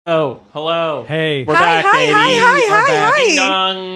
Oh, hello. Hey. We're Hi, back, hi, baby. hi, hi, We're back. hi,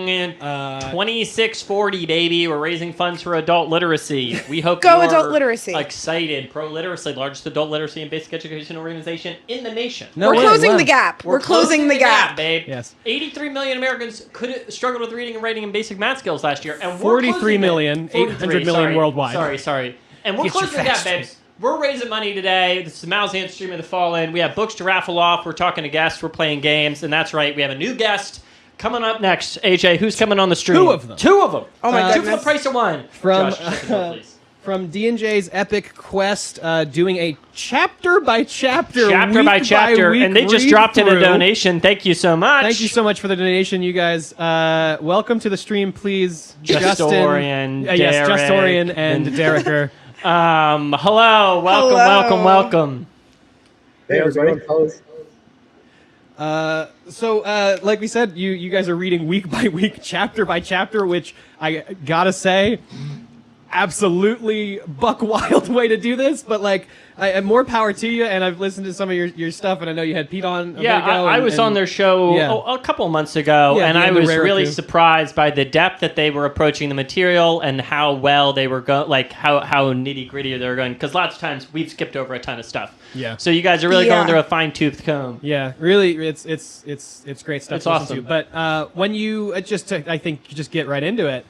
Ding hi. dong. 2640, baby. We're raising funds for adult literacy. We hope Go you're adult literacy. excited. Pro Literacy, largest adult literacy and basic education organization in the nation. No We're way, closing wow. the gap. We're closing the gap. babe. Yes. 83 million Americans could struggled with reading and writing and basic math skills last year, and we're 43 closing million, it. 800 million worldwide. Sorry. And we're Get your closing the gap, facts babes. We're raising money today. This is the Malzahn Stream of the Fallen. We have books to raffle off. We're talking to guests. We're playing games. And that's right, we have a new guest coming up next. AJ, who's coming on the stream? Two of them. Two of them. Oh my Two for the goodness. price of one. From Josh, check it out, please. from D&J's Epic Quest, doing a chapter by chapter, Chapter by chapter. week And they just dropped in a read-through. donation. Thank you so much. Thank you so much for the donation, you guys. Welcome to the stream, please, Justorian, yes, Derek, Justorian and Dereker. Hello. Welcome. Hey, everybody. Like we said, you guys are reading week by week, chapter by chapter, which I gotta say, absolutely buck wild way to do this. But like, more power to you. And I've listened to some of your stuff, and I know you had Pete on. A bit ago, I was on their show Yeah. a couple months ago, Yeah, and the I was Rare really Coup. surprised by the depth that they were approaching the material and how well they were going, like how nitty gritty they were going. Because lots of times we've skipped over a ton of stuff. Yeah. So you guys are really Yeah. going through a fine tooth comb. Yeah, really, it's great stuff. It's to listen awesome. to. But when you I think you just get right into it.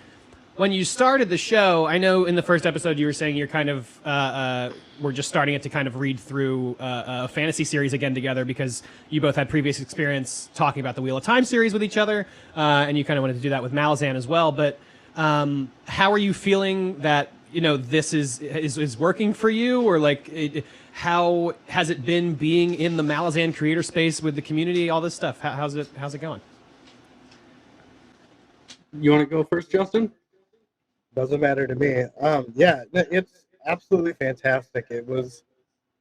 When you started the show, I know in the first episode you were saying you're kind of we're just starting it to kind of read through a fantasy series again together because you both had previous experience talking about the Wheel of Time series with each other, and you kind of wanted to do that with Malzahn as well. But how are you feeling that this is working for you, or like how has it been being in the Malzahn creator space with the community, all this stuff? How's it going? You want to go first, Justin? Doesn't matter to me. Yeah, it's absolutely fantastic. It was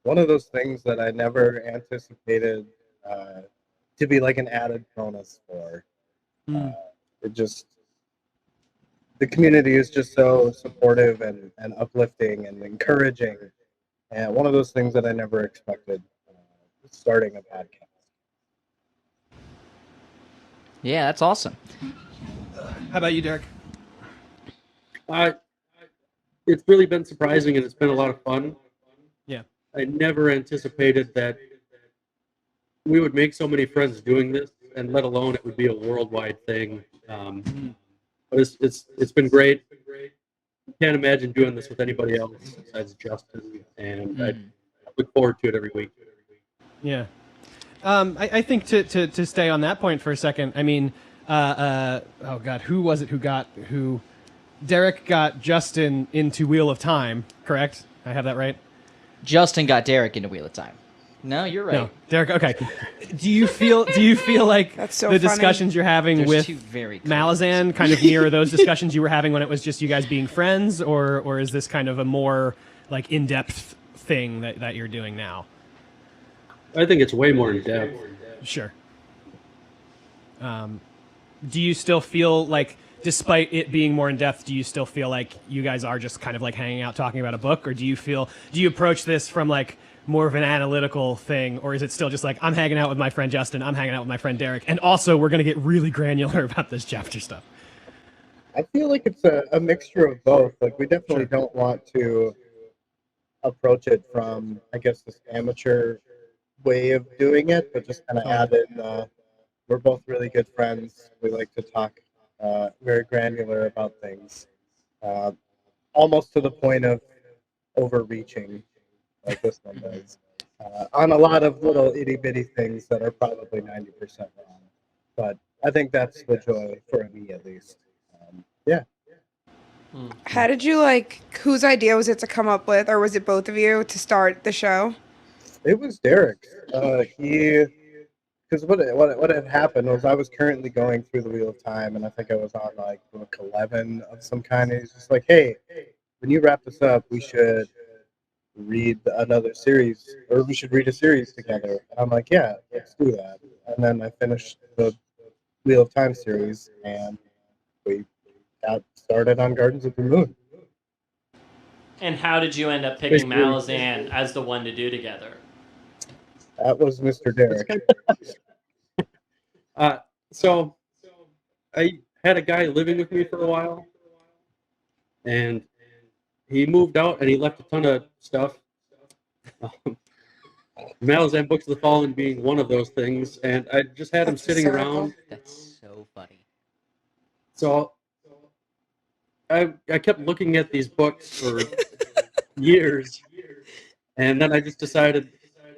one of those things that I never anticipated to be like an added bonus for. It just, the community is just so supportive and uplifting and encouraging. And one of those things that I never expected starting a podcast. Yeah, that's awesome. How about you, Derek? It's really been surprising, and it's been a lot of fun. Yeah. I never anticipated that we would make so many friends doing this, and let alone it would be a worldwide thing. But it's been great. I can't imagine doing this with anybody else besides Justin, and I look forward to it every week. Yeah. I think to stay on that point for a second, I mean, oh God, who was it who Derek got Justin into Wheel of Time, correct? I have that right? Justin got Derek into Wheel of Time. No, you're right. No, Derek, okay. Do you feel like That's so the funny. discussions you're having There's with two very close. Malzahn kind of mirror those discussions you were having when it was just you guys being friends, or is this kind of a more like in-depth thing that you're doing now? I think it's way more in depth. Sure. Do you still feel like, despite it being more in depth, do you still feel like you guys are just kind of like hanging out talking about a book, or do you approach this from like more of an analytical thing, or is it still just like, I'm hanging out with my friend Justin, I'm hanging out with my friend Derek, and also we're going to get really granular about this chapter stuff? I feel like it's a mixture of both. Like, we definitely don't want to approach it from, I guess, this amateur way of doing it, but just kind of add in, we're both really good friends. We like to talk very granular about things, almost to the point of overreaching, like this one does, on a lot of little itty-bitty things that are probably 90% wrong. But I think that's the joy, for me at least. Yeah. How did you whose idea was it to come up with, or was it both of you to start the show? It was Derek. Because what had happened was I was currently going through the Wheel of Time, and I think I was on like book 11 of some kind. And he's just like, "Hey, when you wrap this up, we should read another series, or we should read a series together." And I'm like, "Yeah, let's do that." And then I finished the Wheel of Time series, and we got started on Gardens of the Moon. And how did you end up picking Malzahn as the one to do together? That was Mr. Derek. So I had a guy living with me for a while, and he moved out and he left a ton of stuff. Malazan Books of the Fallen being one of those things, and I just had him That's sitting hysterical. around. That's so funny. So I kept looking at these books for years, and then I just decided,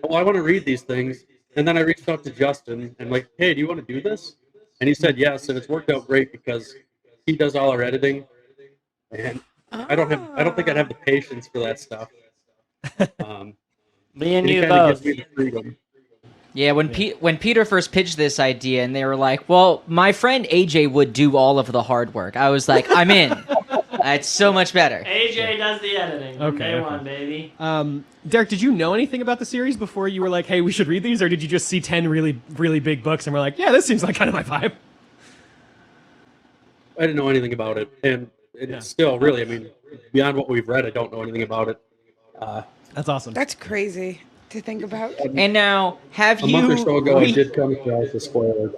well, I want to read these things. And then I reached out to Justin and like, hey, do you want to do this? And he said yes, and it's worked out great because he does all our editing, and I don't think I'd have the patience for that stuff. Me and he you kind of both. gives me the freedom. Yeah, when Peter first pitched this idea, and they were like, "Well, my friend AJ would do all of the hard work," I was like, "I'm in. It's so much better." AJ does the editing from Okay, day okay. one, baby. Derek, did you know anything about the series before you were like, hey, we should read these? Or did you just see 10 really, really big books and were like, yeah, this seems like kind of my vibe? I didn't know anything about it, and it's still really, I mean, beyond what we've read, I don't know anything about it. That's awesome. That's crazy to think about. And now, have A you month or so ago, I did come across a spoiler.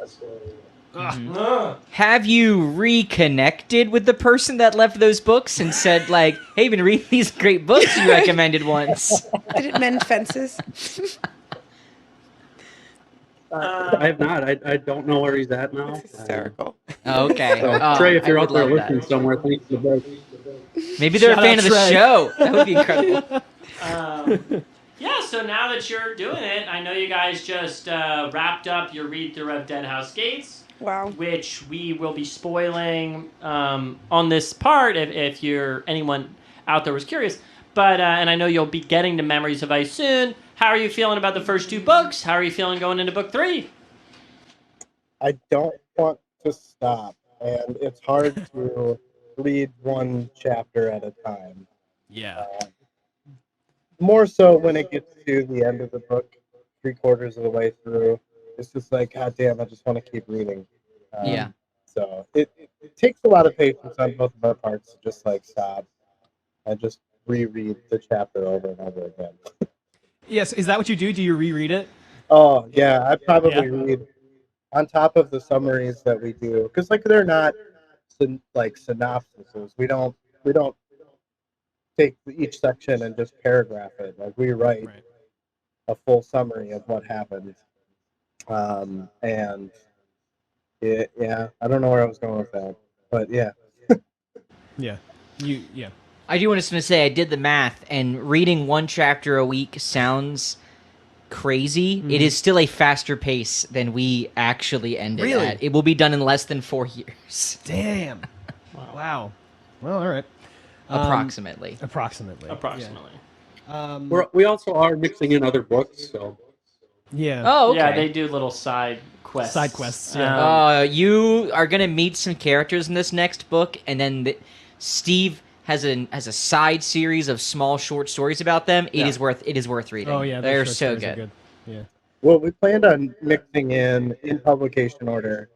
have you reconnected with the person that left those books and said like, "Hey, been reading these great books you recommended once"? Did it mend fences? I have not. I don't know where he's at now. It's hysterical. Okay, So, Trey, if I you're would out there love that. listening somewhere, thanks for the break. Maybe they're Shout a fan out of the Trey. show. That would be incredible. Yeah, so now that you're doing it, I know you guys just wrapped up your read-through of Dead House Gates, Wow. which we will be spoiling on this part if you're anyone out there was curious. But and I know you'll be getting to Memories of Ice soon. How are you feeling about the first 2 books? How are you feeling going into book 3? I don't want to stop, and it's hard to read one chapter at a time. Yeah. More so when it gets to the end of the book, 3/4 of the way through, it's just like, God damn, I just want to keep reading. Yeah. So it takes a lot of patience on both of our parts to just like stop and just reread the chapter over and over again. Yes, is that what you do? Do you reread it? Oh yeah, I probably Yeah. read on top of the summaries that we do, because like they're not like synopsises. We don't take each section and just paragraph it. Like we write Right. a full summary of what happened. And yeah, I don't know where I was going with that, but yeah. Yeah. Yeah. I do want to say I did the math, and reading 1 chapter a week sounds crazy. It is still a faster pace than we actually ended Really? at. It will be done in less than 4 years, Damn. Wow. Well, all right. approximately. Approximately. Approximately. Yeah. We also are mixing in other books, so Yeah. Oh, okay. Yeah, they do little side quests. Side quests, yeah. You are gonna meet some characters in this next book, and then Steve has a side series of small short stories about them. It is worth reading. Oh yeah, those they're short so stories are good. Yeah. Well, we planned on mixing in publication order,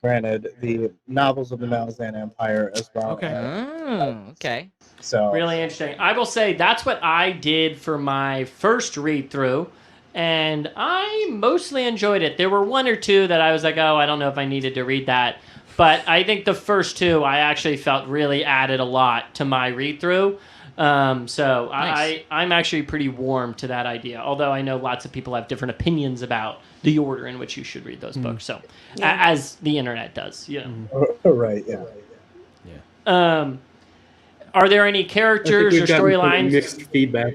granted, the novels of the Malazan Empire as well. Okay. Oh, okay. So Really interesting. I will say that's what I did for my first read through, and I mostly enjoyed it. There were 1 or 2 that I was like, oh, I don't know if I needed to read that. But I think the first 2 I actually felt really added a lot to my read through. So Nice. I'm actually pretty warm to that idea, although I know lots of people have different opinions about the order in which you should read those books. So Yeah. as the internet does, you know. right, yeah. Are there any I think characters or we've gotten pretty storylines? mixed feedback.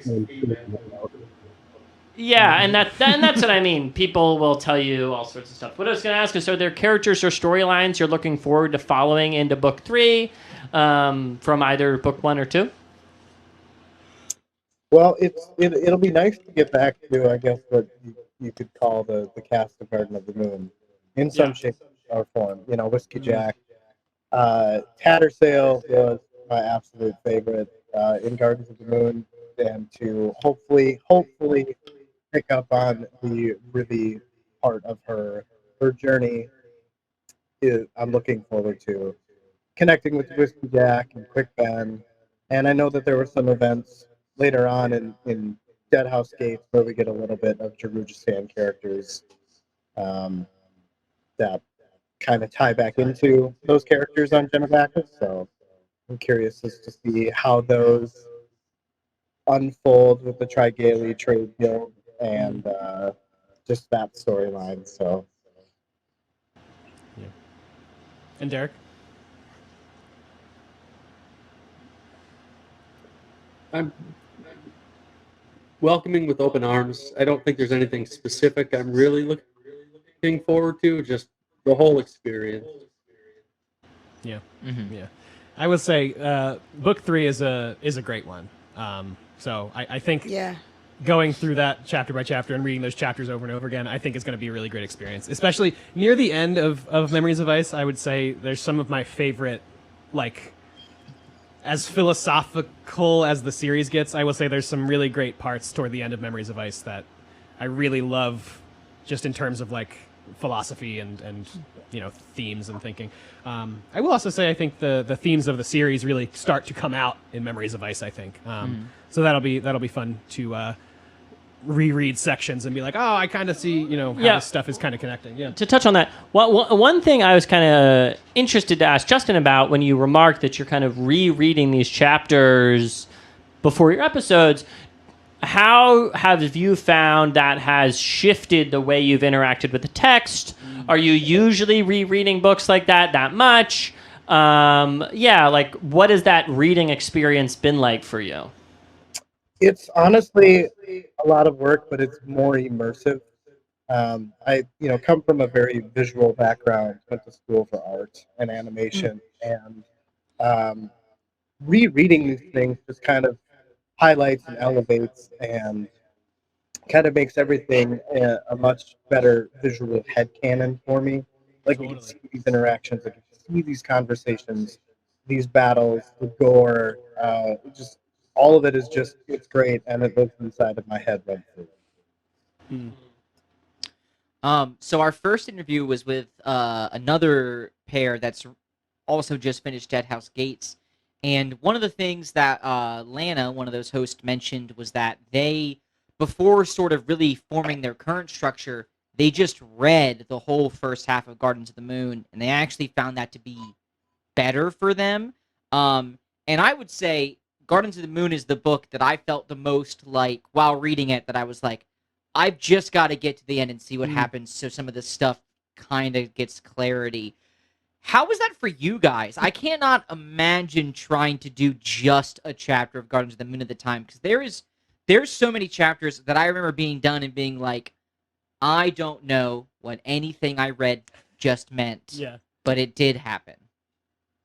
Yeah, and that's what I mean. People will tell you all sorts of stuff. What I was going to ask is, are there characters or storylines you're looking forward to following into book 3 from either book 1 or 2? Well, it'll be nice to get back to, I guess, what you could call the cast of Garden of the Moon in some shape or form. You know, Whiskey Jack. Tattersail was my absolute favorite in Gardens of the Moon, and to hopefully pick up on the really part of her journey. I'm looking forward to connecting with Whiskey Jack and Quick Ben, and I know that there were some events later on in Dead House Gates where we get a little bit of Jerujistan characters that kind of tie back into those characters on Genovacus. So I'm curious as to see how those unfold with the Trigali trade guild and just that storyline. So, And Derek? I'm welcoming with open arms. I don't think there's anything specific I'm really looking forward to, just the whole experience. Yeah. Mm-hmm. Yeah. I would say book 3 is a great one. So I think Yeah. going through that chapter by chapter and reading those chapters over and over again, I think is going to be a really great experience. Especially near the end of Memories of Ice, I would say there's some of my favorite, like, as philosophical as the series gets, I will say there's some really great parts toward the end of Memories of Ice that I really love, just in terms of like philosophy and themes and thinking. I will also say I think the themes of the series really start to come out in Memories of Ice. I think so that'll be fun to reread sections and be like, oh, I kind of see how this stuff is kind of connecting. Yeah. To touch on that, one thing I was kind of interested to ask Justin about when you remarked that you're kind of rereading these chapters before your episodes, how have you found that has shifted the way you've interacted with the text? Are you usually rereading books like that much? Like what has that reading experience been like for you? it's honestly a lot of work, but it's more immersive. I come from a very visual background, went to school for art and animation, and rereading these things just kind of highlights and elevates and kind of makes everything a much better visual headcanon for me. Like you can see these interactions, like you can see these conversations, these battles, the gore, just all of it is just it's great, and it lives inside of my head right through. So our first interview was with another pair that's also just finished Dead House Gates, and one of the things that Lana, one of those hosts, mentioned was that they, before sort of really forming their current structure, they just read the whole first half of Gardens of the Moon, and they actually found that to be better for them. And I would say Gardens of the Moon is the book that I felt the most like while reading it, that I was like, I've just got to get to the end and see what happens, so some of this stuff kind of gets clarity. How was that for you guys? I cannot imagine trying to do just a chapter of Gardens of the Moon at the time, because there's so many chapters that I remember being done and being like, I don't know what anything I read just meant, but it did happen.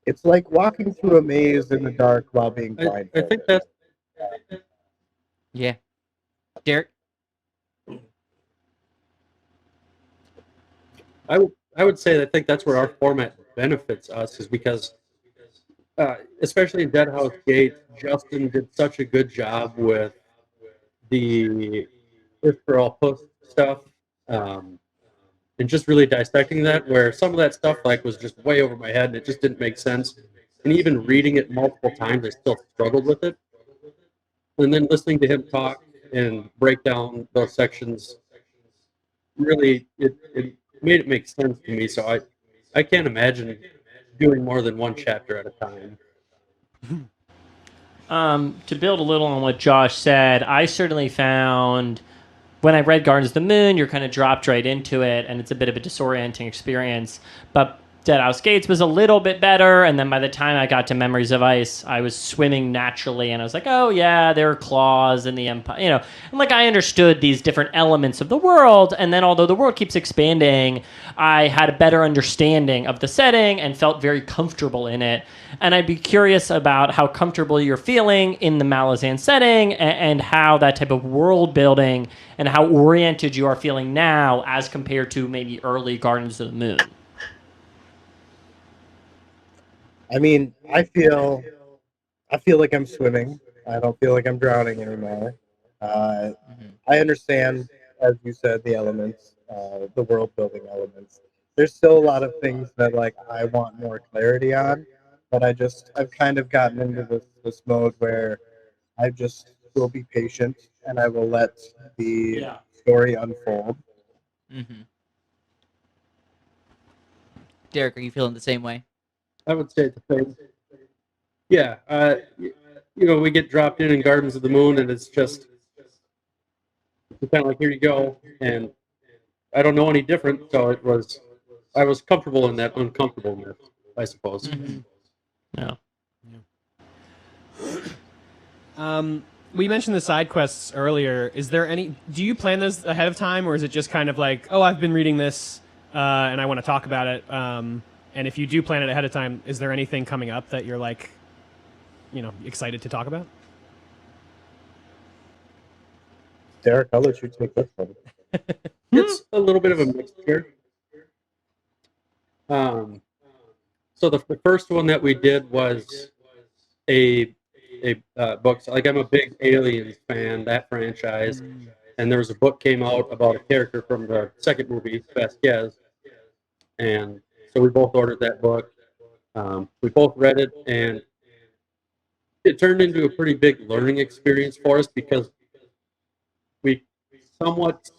It's like walking through a maze in the dark while being I blindfolded. think that's Yeah. Derek? I would say that I think that's where our format benefits us, is because especially in Dead House Gate, Justin did such a good job with the If for All Puss stuff, and just really dissecting that, where some of that stuff like was just way over my head and it just didn't make sense. And even reading it multiple times, I still struggled with it. And then listening to him talk and break down those sections, really, it made it make sense to me. So I can't imagine doing more than one chapter at a time. To build a little on what Josh said, I certainly found when I read Gardens of the Moon, you're kind of dropped right into it, and it's a bit of a disorienting experience. But Dead House Gates was a little bit better, and then by the time I got to Memories of Ice, I was swimming naturally, and I was like, oh yeah, there are claws in the Empire, and like I understood these different elements of the world, and then although the world keeps expanding, I had a better understanding of the setting and felt very comfortable in it. And I'd be curious about how comfortable you're feeling in the Malazan setting, and how that type of world building and how oriented you are feeling now as compared to maybe early Gardens of the Moon. I mean, I feel like I'm swimming. I don't feel like I'm drowning anymore. I understand, as you said, the elements, the world building elements. There's still a lot of things that like I want more clarity on, but I've kind of gotten into this mode where I just will be patient and I will let the story unfold. Mm-hmm. Derek, are you feeling the same way? I would say the same. Yeah, we get dropped in Gardens of the Moon, and it's just kind of like, here you go, and I don't know any different, so I was comfortable in that uncomfortableness, I suppose. Yeah. We mentioned the side quests earlier. Do you plan those ahead of time, or is it just kind of like, oh, I've been reading this, and I want to talk about it? And if you do plan it ahead of time, is there anything coming up that you're like, excited to talk about? Derek, I'll let you take this one. It's a little bit of a mixture. So the first one that we did was a book. So, like, I'm a big Aliens fan, that franchise, and there was a book came out about a character from the second movie, Vasquez, and so we both ordered that book. We both read it, and it turned into a pretty big learning experience for us because we somewhat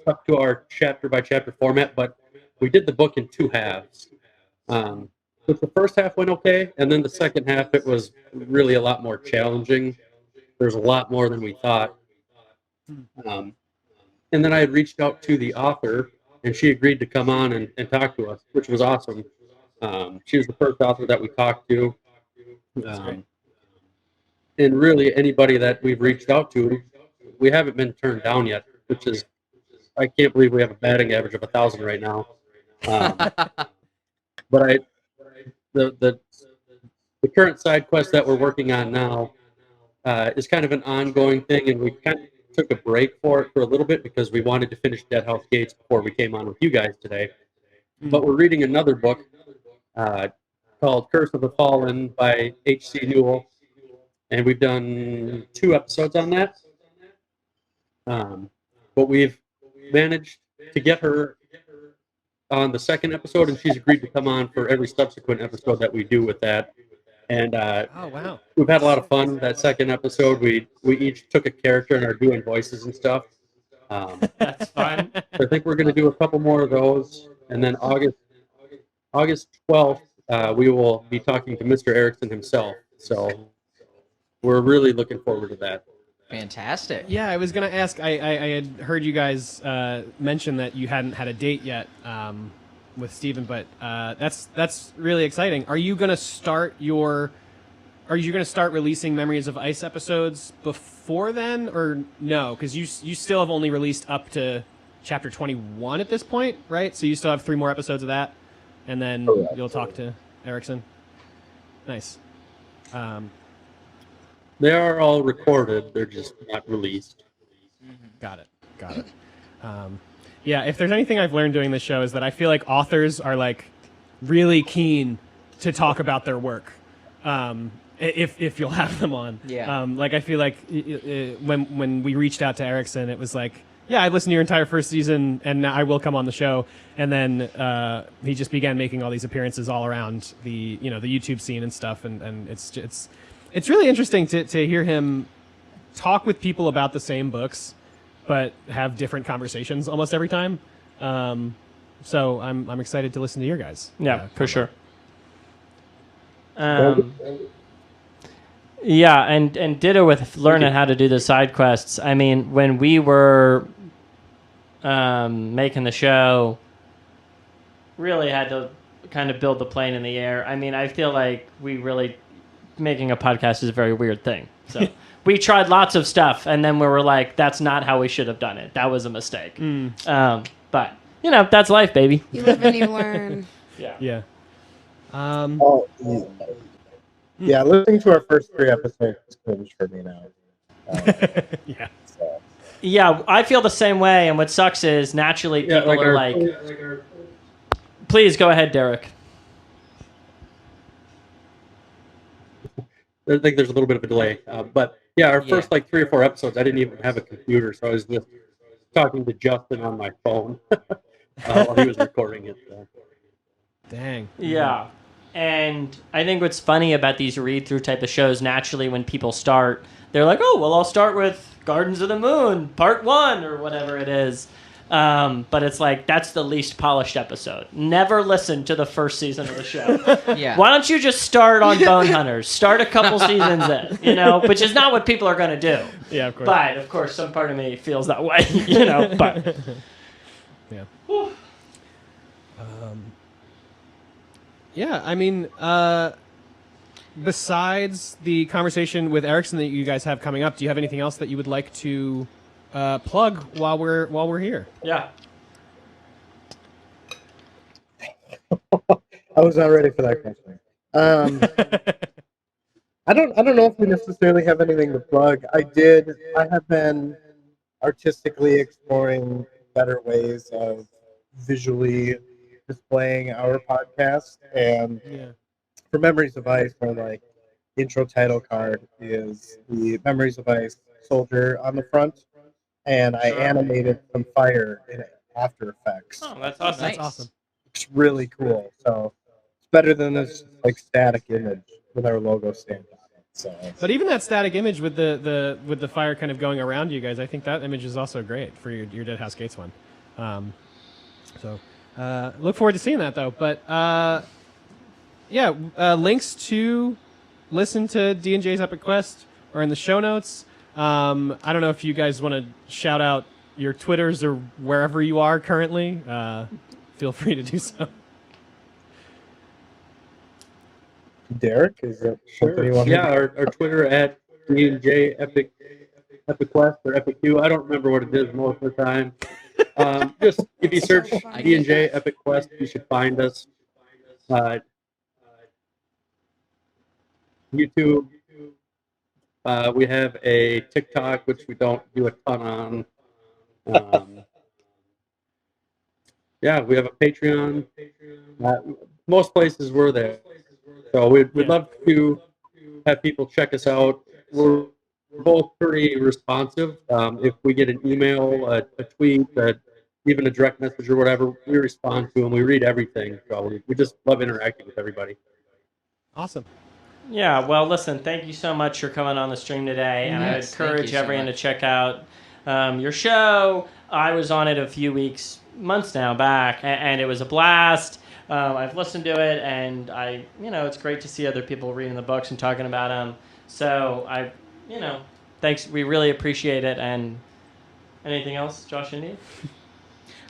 stuck to our chapter by chapter format, but we did the book in two halves. But the first half went okay, and then the second half, it was really a lot more challenging. There's a lot more than we thought. And then I had reached out to the author, and she agreed to come on and talk to us, which was awesome. She was the first author that we talked to. And really, anybody that we've reached out to, we haven't been turned down yet, which is, I can't believe we have a batting average of 1,000 right now. But the current side quest that we're working on now is kind of an ongoing thing, and we kind of took a break for it for a little bit because we wanted to finish Dead House Gates before we came on with you guys today. But we're reading another book called Curse of the Fallen by H.C. Newell, and we've done 2 episodes on that. But we've managed to get her on the second episode, and she's agreed to come on for every subsequent episode that we do with that. And oh, wow. We've had a lot of fun. That second episode, we each took a character and are doing voices and stuff. That's fun. So I think we're going to do a couple more of those, and then August 12th, we will be talking to Mr. Erickson himself. So we're really looking forward to that. Fantastic. Yeah, I was going to ask, I had heard you guys mention that you hadn't had a date yet with Steven, but that's really exciting. Are you going to start releasing Memories of Ice episodes before then, or no? Because you still have only released up to chapter 21 at this point, right? So you still have 3 more episodes of that, and then you'll talk to Erickson. Nice. They are all recorded. They're just not released. Got it. Yeah, if there's anything I've learned doing this show is that I feel like authors are like really keen to talk about their work. If you'll have them on. Yeah. Like I feel like when we reached out to Erickson, it was like, yeah, I listened to your entire first season, and I will come on the show. And then he just began making all these appearances all around the the YouTube scene and stuff, and it's really interesting to hear him talk with people about the same books, but have different conversations almost every time. So I'm excited to listen to your guys. Yeah, for sure. Yeah, and ditto with learning how to do the side quests. I mean, when we were making the show, really had to kind of build the plane in the air. I mean, I feel like making a podcast is a very weird thing. So we tried lots of stuff, and then we were like, that's not how we should have done it. That was a mistake. But, that's life, baby. You live and you learn. Yeah. Yeah, listening to our first 3 episodes is cringe for me now. Yeah. So. Yeah, I feel the same way, and what sucks is naturally people are like, please go ahead, Derek. I think there's a little bit of a delay, but yeah, our first 3 or 4 episodes, I didn't even have a computer, so I was just talking to Justin on my phone while he was recording it. Dang. Yeah, and I think what's funny about these read-through type of shows, naturally when people start, they're like, oh, well, I'll start with Gardens of the Moon, Part 1, or whatever it is. But it's like, that's the least polished episode. Never listen to the first season of the show. Yeah. Why don't you just start on Bone Hunters? Start a couple seasons in, which is not what people are going to do. Yeah, of course. But, of course, some part of me feels that way, but... Yeah. Whew. Yeah, I mean, besides the conversation with Erickson that you guys have coming up, do you have anything else that you would like to plug while we're here? Yeah. I was not ready for that question. I don't know if we necessarily have anything to plug. I have been artistically exploring better ways of visually displaying our podcast, and for Memories of Ice, our like intro title card is the Memories of Ice soldier on the front, and I animated some fire in After Effects. Oh, that's awesome. Nice. That's awesome. It's really cool. So it's better than this like static image with our logo stamped on it. So, But even that static image with the fire kind of going around you guys, I think that image is also great for your Dead House Gates one. Look forward to seeing that though. But links to listen to D&J's Epic Quest are in the show notes. I don't know if you guys want to shout out your Twitters or wherever you are currently. Feel free to do so. Derek, is that something you want to Yeah, our Twitter at D&J Epic Quest or Epic Q. I don't remember what it is most of the time. Just if you search D&J Epic Quest, you should find us. YouTube. We have a TikTok, which we don't do a ton on. We have a Patreon. Most places we're there. So we'd love to have people check us out. We're both pretty responsive. If we get an email, a tweet, even a direct message or whatever, we respond to them. We read everything. So we just love interacting with everybody. Awesome. Yeah, well, listen, thank you so much for coming on the stream today. And I Yes, thank encourage you so everyone to much. check out your show. I was on it a few months now back, and it was a blast. I've listened to it, and it's great to see other people reading the books and talking about them. So thanks. We really appreciate it. And anything else, Josh, Indy?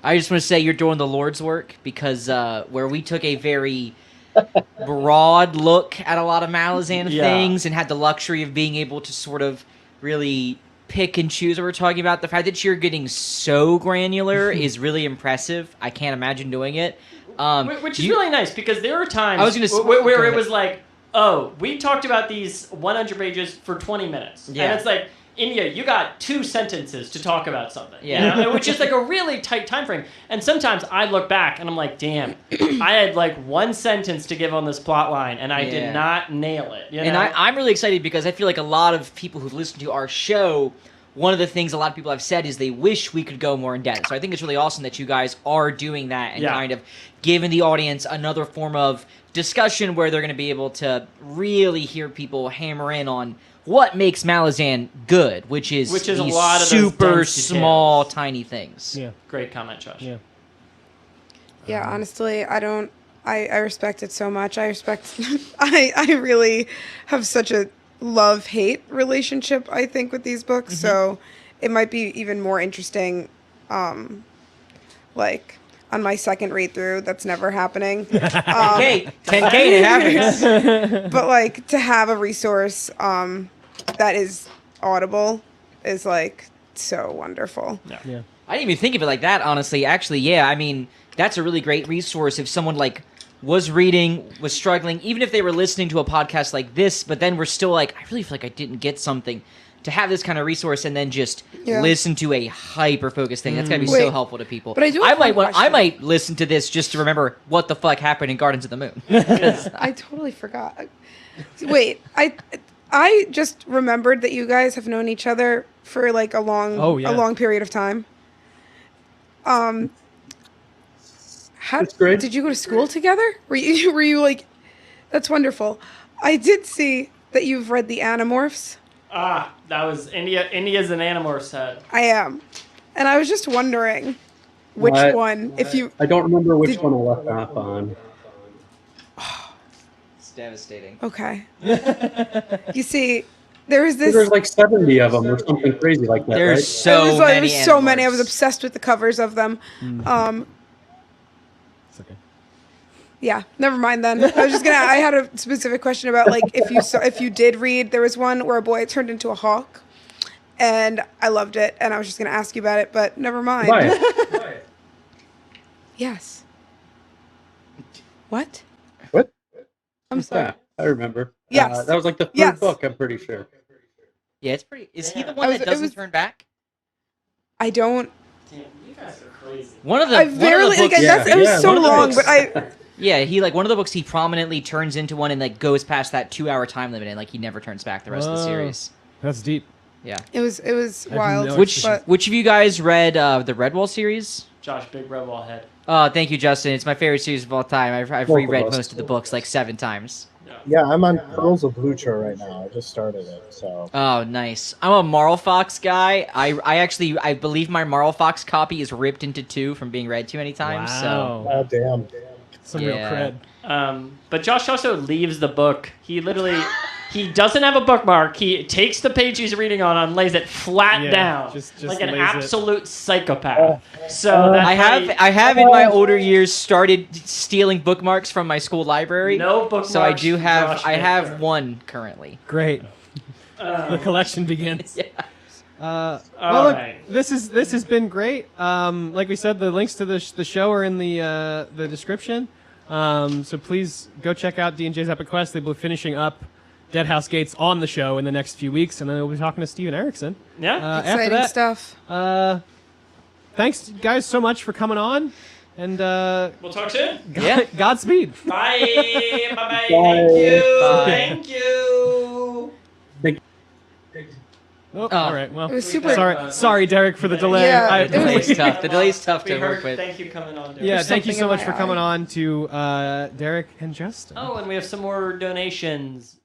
I just want to say you're doing the Lord's work, because where we took a very broad look at a lot of Malazan things and had the luxury of being able to sort of really pick and choose what we're talking about, the fact that you're getting so granular is really impressive. I can't imagine doing it. Which is really nice, because there are times where it was like, oh, we talked about these 100 pages for 20 minutes. Yeah. And it's like, India, you got 2 sentences to talk about something. Yeah. Which is like a really tight time frame. And sometimes I look back and I'm like, damn, I had like 1 sentence to give on this plot line and I did not nail it. And I'm really excited, because I feel like a lot of people who listen to our show, one of the things a lot of people have said is they wish we could go more in depth. So I think it's really awesome that you guys are doing that and kind of giving the audience another form of discussion where they're going to be able to really hear people hammer in on what makes Malazan good, which is a these lot of those super dense small, details. tiny things. Yeah. Great comment, Josh. Yeah. Yeah, honestly, I respect it so much. I really have such a love-hate relationship, I think, with these books. So it might be even more interesting, like, on my second read-through. That's never happening. 10K, it happens. But, like, to have a resource that is audible is, like, so wonderful. Yeah. I didn't even think of it like that, honestly. Actually, yeah, I mean, that's a really great resource if someone, like, was reading, was struggling, even if they were listening to a podcast like this, but then we're still like, I really feel like I didn't get something. To have this kind of resource and then just listen to a hyper-focused thing, that's got to be so helpful to people. But I do have one I question. might listen to this just to remember what the fuck happened in Gardens of the Moon. I totally forgot. Wait, I just remembered that you guys have known each other for like a long period of time. How That's great. did you go to school together? Were you like? That's wonderful. I did see that you've read the Animorphs. That was India. India's an Animorphs head. I am, and I was just wondering, which What? one. If you I don't remember which Did- one I left off on. It's devastating. okay, you see, there was this. There's like 70 of them or something crazy like that, There's right? so it was, many. it was so many. I was Animorphs. obsessed with the covers of them. It's okay. Yeah, never mind then. I was just gonna. I had a specific question about like if you did read. There was one where a boy turned into a hawk, and I loved it. And I was just gonna ask you about it, but never mind. Why? Yes. What? What? I'm sorry. Yeah, I remember. Yes. That was like the third Yes. book, I'm pretty sure. Yeah, it's pretty. Is he the I one was- that it doesn't was- turn back? I don't. Damn, you guys are crazy. One of the I one of barely the like. books, That's, it was Yeah, so one of the long, books. but I. yeah, he like one of the books he prominently turns into one and like goes past that 2-hour time limit and like he never turns back the rest of the Whoa. series. That's deep. Yeah. It was have wild. no Which but which of you guys read the Redwall series? Josh, big red wall head. Thank you, Justin. It's my favorite series of all time. I've Both of reread us. most of the books like 7 times. Yeah, I'm on Pearls of Lucha right now. I just started it, so. Oh, nice. I'm a Marl Fox guy. I believe my Marl Fox copy is ripped into 2 from being read too many times. Wow. Oh, damn. Some Yeah. real cred. But Josh also leaves the book. He literally, he doesn't have a bookmark. He takes the page he's reading on and lays it flat Yeah, down, just like an lays it. absolute psychopath. So that's I have in my older years started stealing bookmarks from my school library. no bookmarks. So I do for have Josh I have Baker. one currently. Great. The collection begins. Yeah. Well, All look, right. this has been great. Like we said, the links to the show are in the description. So please go check out D&J's Epic Quest. They'll be finishing up Dead House Gates on the show in the next few weeks, and then we'll be talking to Steven Erickson. Yeah. After exciting that, stuff. thanks guys so much for coming on, and We'll talk soon. Yeah. Godspeed. Bye. Bye. Bye. Thank you. Bye. Thank you. Oh, all right. Well, It was super. sorry, Derek, for the delay. Yeah, The delay's tough. The delay's tough We to work heard. with. Thank you coming on. Derek. Yeah, thank you so something in much my for coming eye. on to Derek and Justin. Oh, and we have some more donations.